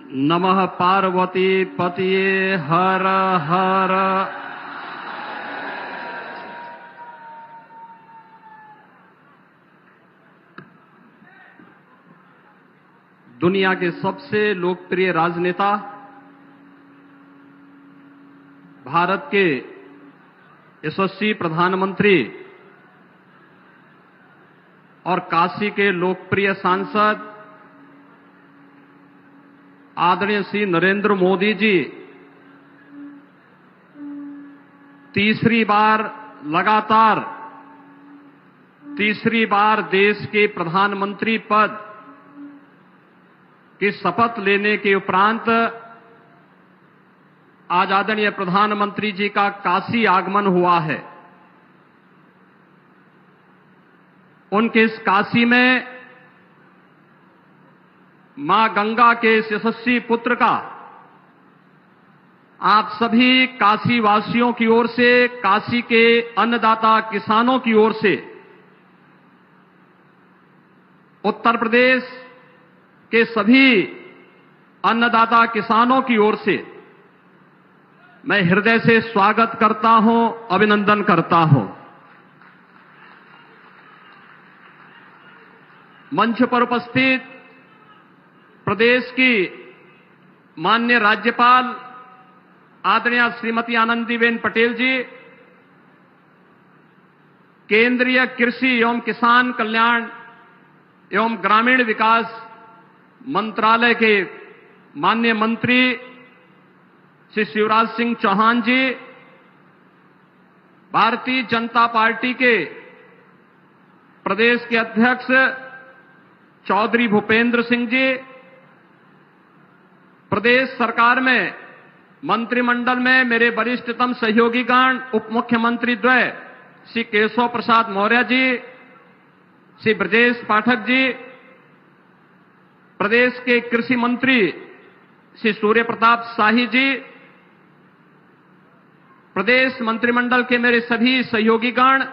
नमः पार्वती पतये हर हर। दुनिया के सबसे लोकप्रिय राजनेता, भारत के यशस्वी प्रधानमंत्री और काशी के लोकप्रिय सांसद आदरणीय श्री नरेंद्र मोदी जी तीसरी बार देश के प्रधानमंत्री पद की शपथ लेने के उपरांत आज आदरणीय प्रधानमंत्री जी का काशी आगमन हुआ है। उनके इस काशी में मां गंगा के इस यशस्वी पुत्र का आप सभी काशी वासियों की ओर से, काशी के अन्नदाता किसानों की ओर से, उत्तर प्रदेश के सभी अन्नदाता किसानों की ओर से मैं हृदय से स्वागत करता हूं, अभिनंदन करता हूं। मंच पर उपस्थित प्रदेश की माननीय राज्यपाल आदरणीय श्रीमती आनंदीबेन पटेल जी, केंद्रीय कृषि एवं किसान कल्याण एवं ग्रामीण विकास मंत्रालय के माननीय मंत्री श्री शिवराज सिंह चौहान जी, भारतीय जनता पार्टी के प्रदेश के अध्यक्ष चौधरी भूपेंद्र सिंह जी, प्रदेश सरकार में मंत्रिमंडल में मेरे वरिष्ठतम सहयोगीगण उप मुख्यमंत्री द्वय श्री केशव प्रसाद मौर्य जी, श्री ब्रजेश पाठक जी, प्रदेश के कृषि मंत्री श्री सूर्य प्रताप शाही जी, प्रदेश मंत्रिमंडल के मेरे सभी सहयोगीगण,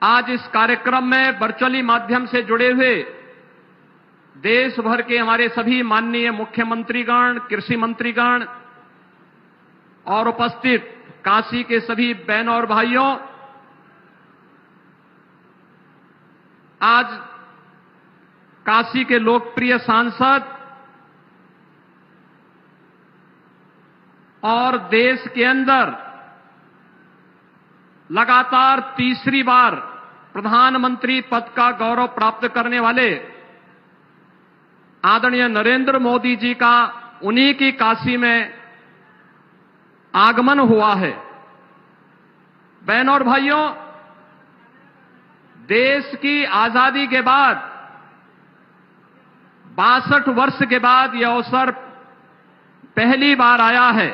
आज इस कार्यक्रम में वर्चुअली माध्यम से जुड़े हुए देश भर के हमारे सभी माननीय मुख्यमंत्रीगण, कृषि मंत्रीगण और उपस्थित काशी के सभी बहनों और भाइयों, आज काशी के लोकप्रिय सांसद और देश के अंदर लगातार तीसरी बार प्रधानमंत्री पद का गौरव प्राप्त करने वाले आदरणीय नरेंद्र मोदी जी का उन्हीं की काशी में आगमन हुआ है। बहनों और भाइयों, देश की आजादी के बाद 62 वर्ष के बाद यह अवसर पहली बार आया है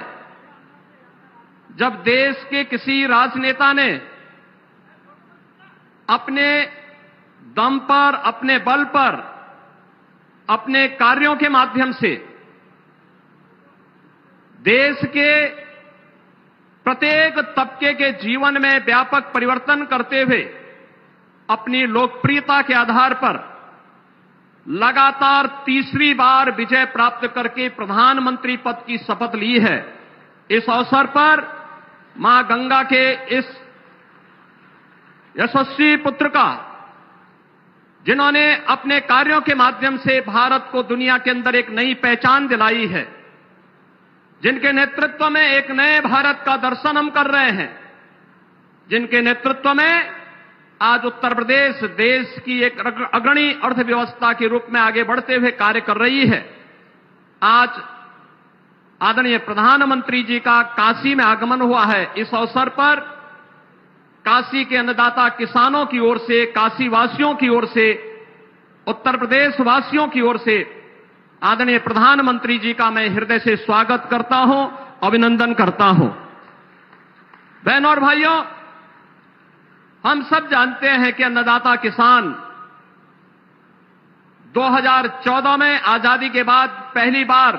जब देश के किसी राजनेता ने अपने दम पर, अपने बल पर, अपने कार्यों के माध्यम से देश के प्रत्येक तबके के जीवन में व्यापक परिवर्तन करते हुए अपनी लोकप्रियता के आधार पर लगातार तीसरी बार विजय प्राप्त करके प्रधानमंत्री पद की शपथ ली है। इस अवसर पर मां गंगा के इस यशस्वी पुत्र का, जिन्होंने अपने कार्यों के माध्यम से भारत को दुनिया के अंदर एक नई पहचान दिलाई है, जिनके नेतृत्व में एक नए भारत का दर्शन हम कर रहे हैं, जिनके नेतृत्व में आज उत्तर प्रदेश देश की एक अग्रणी अर्थव्यवस्था के रूप में आगे बढ़ते हुए कार्य कर रही है। आज आदरणीय प्रधानमंत्री जी का काशी में आगमन हुआ है। इस अवसर पर काशी के अन्नदाता किसानों की ओर से, काशी वासियों की ओर से, उत्तर प्रदेश वासियों की ओर से आदरणीय प्रधानमंत्री जी का मैं हृदय से स्वागत करता हूं, अभिनंदन करता हूं। बहनों और भाइयों, हम सब जानते हैं कि अन्नदाता किसान 2014 में आजादी के बाद पहली बार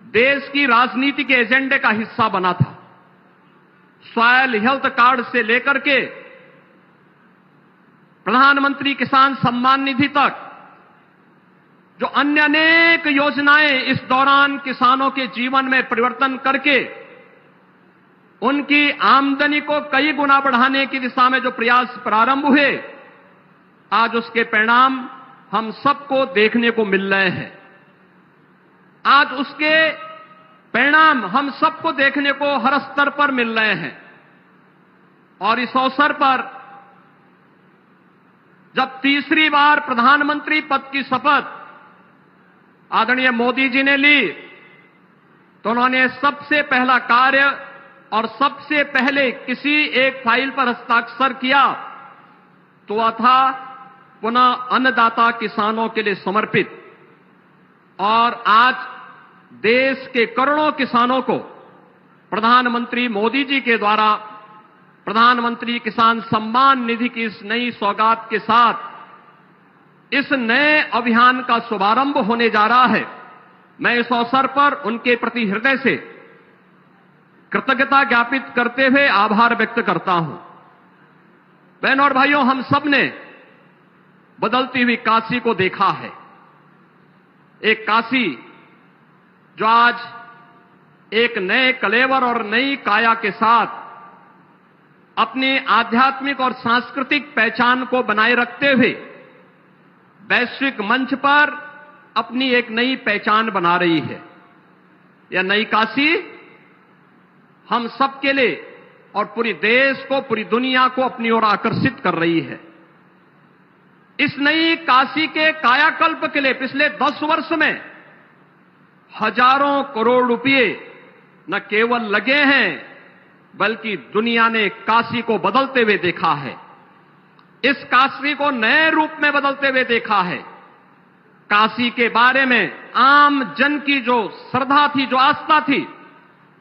देश की राजनीति के एजेंडे का हिस्सा बना था। सॉयल हेल्थ कार्ड से लेकर के प्रधानमंत्री किसान सम्मान निधि तक जो अन्य अनेक योजनाएं इस दौरान किसानों के जीवन में परिवर्तन करके उनकी आमदनी को कई गुना बढ़ाने की दिशा में जो प्रयास प्रारंभ हुए, आज उसके परिणाम हम सबको देखने को मिल रहे हैं। आज उसके परिणाम हम सबको देखने को हर स्तर पर मिल रहे हैं। और इस अवसर पर जब तीसरी बार प्रधानमंत्री पद की शपथ आदरणीय मोदी जी ने ली, तो उन्होंने सबसे पहला कार्य और सबसे पहले किसी एक फाइल पर हस्ताक्षर किया तो वह था पुनः अन्नदाता किसानों के लिए समर्पित। और आज देश के करोड़ों किसानों को प्रधानमंत्री मोदी जी के द्वारा प्रधानमंत्री किसान सम्मान निधि की इस नई सौगात के साथ इस नए अभियान का शुभारंभ होने जा रहा है। मैं इस अवसर पर उनके प्रति हृदय से कृतज्ञता ज्ञापित करते हुए आभार व्यक्त करता हूं। बहनों और भाइयों, हम सब ने बदलती हुई काशी को देखा है। एक काशी जो आज एक नए कलेवर और नई काया के साथ अपनी आध्यात्मिक और सांस्कृतिक पहचान को बनाए रखते हुए वैश्विक मंच पर अपनी एक नई पहचान बना रही है। यह नई काशी हम सबके लिए और पूरी देश को, पूरी दुनिया को अपनी ओर आकर्षित कर रही है। इस नई काशी के कायाकल्प के लिए पिछले 10 वर्ष में हजारों करोड़ रुपए न केवल लगे हैं, बल्कि दुनिया ने काशी को बदलते हुए देखा है। इस काशी को नए रूप में बदलते हुए देखा है। काशी के बारे में आम जन की जो श्रद्धा थी, जो आस्था थी,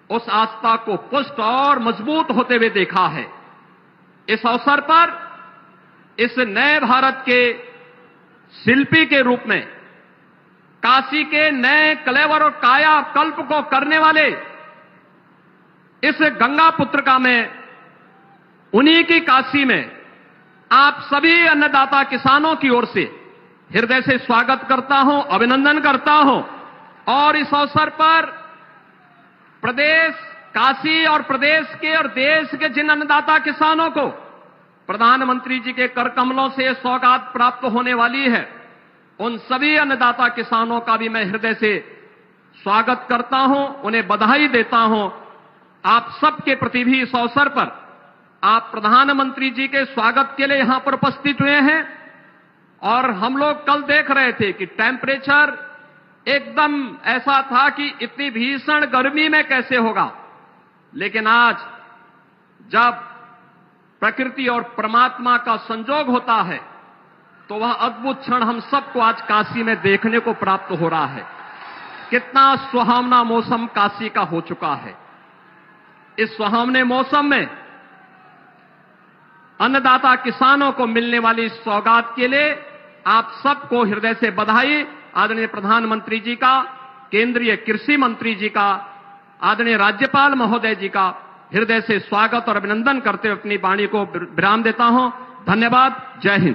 उस आस्था को पुष्ट और मजबूत होते हुए देखा है। इस अवसर पर इस नए भारत के शिल्पी के रूप में काशी के नए कलेवर और काया कल्प को करने वाले इस गंगा पुत्रिका में, उन्हीं की काशी में आप सभी अन्नदाता किसानों की ओर से हृदय से स्वागत करता हूं, अभिनंदन करता हूं। और इस अवसर पर प्रदेश, काशी और प्रदेश के और देश के जिन अन्नदाता किसानों को प्रधानमंत्री जी के कर कमलों से सौगात प्राप्त होने वाली है, उन सभी अन्नदाता किसानों का भी मैं हृदय से स्वागत करता हूं, उन्हें बधाई देता हूं। आप सबके प्रति भी इस अवसर पर आप प्रधानमंत्री जी के स्वागत के लिए यहां पर उपस्थित हुए हैं। और हम लोग कल देख रहे थे कि टेम्परेचर एकदम ऐसा था कि इतनी भीषण गर्मी में कैसे होगा, लेकिन आज जब प्रकृति और परमात्मा का संजोग होता है तो वह अद्भुत क्षण हम सबको आज काशी में देखने को प्राप्त हो रहा है। कितना सुहावना मौसम काशी का हो चुका है। इस सुहावने मौसम में अन्नदाता किसानों को मिलने वाली इस सौगात के लिए आप सबको हृदय से बधाई। आदरणीय प्रधानमंत्री जी का, केंद्रीय कृषि मंत्री जी का, आदरणीय राज्यपाल महोदय जी का हृदय से स्वागत और अभिनंदन करते हुए अपनी वाणी को विराम देता हूं। धन्यवाद। जय हिंद।